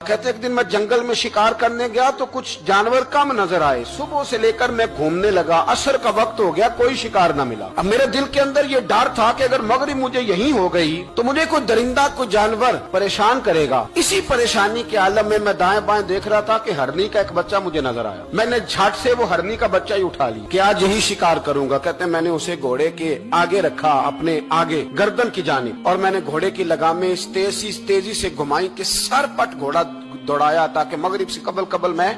कहते एक दिन मैं जंगल में शिकार करने गया तो कुछ जानवर कम नजर आए। सुबह से लेकर मैं घूमने लगा, असर का वक्त हो गया, कोई शिकार न मिला। अब मेरे दिल के अंदर ये डर था कि अगर मगरिब मुझे यहीं हो गई तो मुझे कोई दरिंदा कोई जानवर परेशान करेगा। इसी परेशानी के आलम में मैं दाएं बाएं देख रहा था कि हरनी का एक बच्चा मुझे नजर आया। मैंने झट से वो हरनी का बच्चा ही उठा लिया कि आज यही शिकार करूंगा। कहते मैंने उसे घोड़े के आगे रखा, अपने आगे गर्दन की जानिब, और मैंने घोड़े की लगामें इस तेजी से घुमाई कि सर पट घोड़ा दौड़ाया ताकि मगरिब से कबल मैं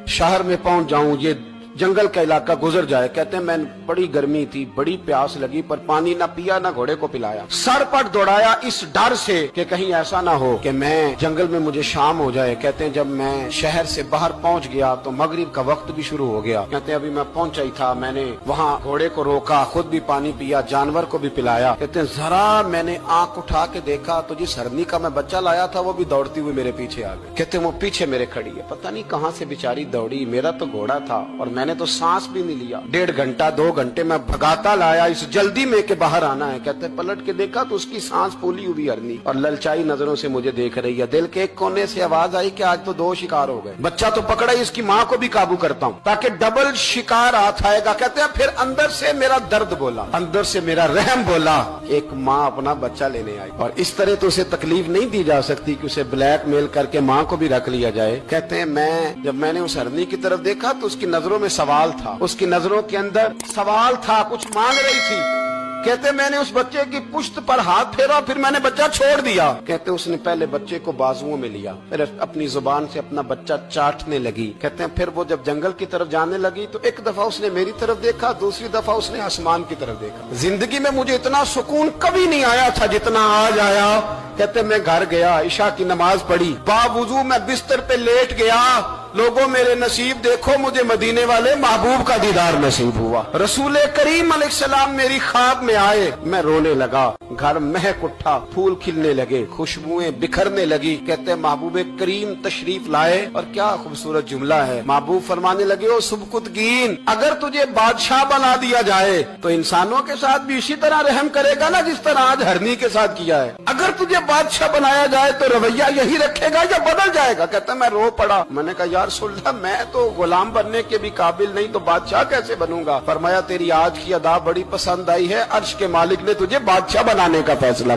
शहर में पहुंच जाऊं, ये जंगल का इलाका गुजर जाए। कहते हैं मैं बड़ी गर्मी थी, बड़ी प्यास लगी, पर पानी ना पिया ना घोड़े को पिलाया। सर पट दौड़ाया इस डर से कि कहीं ऐसा ना हो कि मैं जंगल में मुझे शाम हो जाए। कहते हैं जब मैं शहर से बाहर पहुंच गया तो मगरिब का वक्त भी शुरू हो गया। कहते हैं अभी मैं पहुंचा ही था, मैंने वहां घोड़े को रोका, खुद भी पानी पिया, जानवर को भी पिलाया। कहते हैं जरा मैंने आंख उठा के देखा तो जिस हरनी का मैं बच्चा लाया था वो भी दौड़ती हुई मेरे पीछे आ गई। कहते हैं वो पीछे मेरे खड़ी है, पता नहीं कहाँ से बेचारी दौड़ी। मेरा तो घोड़ा था और मैंने तो सांस भी नहीं लिया। 1.5 घंटा 2 घंटे मैं भगाता लाया इस जल्दी में के बाहर आना है। कहते पलट के देखा तो उसकी सांस फूली हुई हरनी और ललचाई नजरों से मुझे देख रही है। दिल के एक कोने से आवाज आई कि आज तो 2 शिकार हो गए। बच्चा तो पकड़ा ही, इसकी माँ को भी काबू करता हूँ ताकि डबल शिकार हाथ आएगा। कहते हैं फिर अंदर से मेरा दर्द बोला, अंदर से मेरा रहम बोला। एक माँ अपना बच्चा लेने आई और इस तरह तो उसे तकलीफ नहीं दी जा सकती कि उसे ब्लैकमेल करके माँ को भी रख लिया जाए। कहते हैं जब मैंने उस हरनी की तरफ देखा तो उसकी नजरों में सवाल था, उसकी नजरों के अंदर सवाल था, कुछ मांग रही थी। कहते मैंने उस बच्चे की पुश्त पर हाथ फेरा, फिर मैंने बच्चा छोड़ दिया। कहते उसने पहले बच्चे को बाजुओं में लिया, फिर अपनी जुबान से अपना बच्चा चाटने लगी। कहते हैं फिर वो जब जंगल की तरफ जाने लगी तो एक दफा उसने मेरी तरफ देखा, दूसरी दफा उसने आसमान की तरफ देखा। जिंदगी में मुझे इतना सुकून कभी नहीं आया था जितना आज आया। कहते मैं घर गया, इशा की नमाज पढ़ी, बावुजू मैं बिस्तर पे लेट गया। लोगों मेरे नसीब देखो, मुझे मदीने वाले महबूब का दीदार नसीब हुआ। रसूल करीम अलैहिस्सलाम मेरी ख्वाब में आए, मैं रोने लगा। घर महक उठा, फूल खिलने लगे, खुशबुएं बिखरने लगी। कहते हैं महबूब करीम तशरीफ लाए और क्या खूबसूरत जुमला है। महबूब फरमाने लगे ओ सुबकुतगीन, अगर तुझे बादशाह बना दिया जाए तो इंसानों के साथ भी इसी तरह रहम करेगा ना जिस तरह आज हरनी के साथ किया है। अगर तुझे बादशाह बनाया जाए तो रवैया यही रखेगा या बदल जाएगा। कहता मैं रो पड़ा। मैंने कहा यार सुल्ला, मैं तो गुलाम बनने के भी काबिल नहीं तो बादशाह कैसे बनूंगा। फरमाया तेरी आज की अदा बड़ी पसंद आई है, अर्श के मालिक ने तुझे बादशाह बनाने का फैसला